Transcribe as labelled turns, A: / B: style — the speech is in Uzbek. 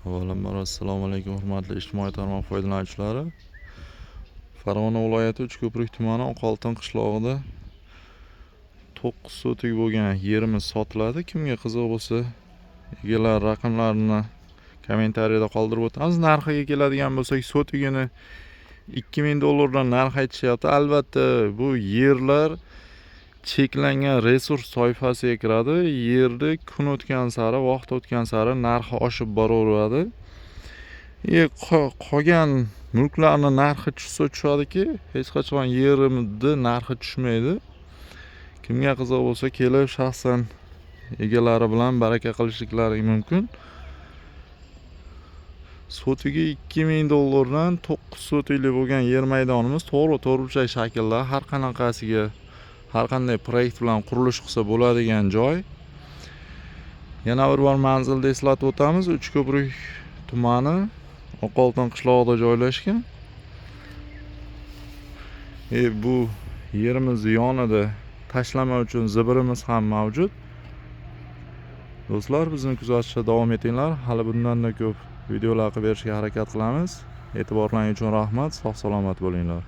A: Avvalambor assalomu alaykum hurmatli ijtimoiy tarmoq foydalanuvchilari. Farg'ona viloyati Uchko'prik tumani Oqoltin qishlog'ida 9 sotik bo'lgan yerimiz sotiladi. Kimga qiziq bo'lsa, egalar raqamlarini kommentariyada qoldirib o'tamiz. Narxiga keladigan bo'lsak, sotigini $2000 dan narx aytishyapti. Albatta, bu yerlar cheklangan resurs toifasiga kiradi. Yerda kun o'tgan sari, vaqt o'tgan sari narxi oshib boraveradi. Qolgan mulklarning narxi tushadiki, hech qachon yerimizda narxi tushmaydi. Kimga qiziq bo'lsa, kelib shaxsan egalari bilan baraka qilishliklari mumkin. Sotiga $2000 dan 9 sotikli bo'lgan yer maydonimiz to'g'ri shaklda har qanaqasiga har qanday proyekt bilan qurilish qilsa bo'ladigan joy. Yana bir bor manzilni eslatib o'tamiz. Uchko'prik tumani Oqoltin qishlog'ida joylashgan. Bu yerimiz yonida tashlama uchun zibirimiz ham mavjud. Do'stlar, bizni kuzatishda davom etinglar. Hali bundan-da ko'p videolar qilib berishga harakat qilamiz. E'tiborlaringiz uchun rahmat. Sog' salomat bo'linglar.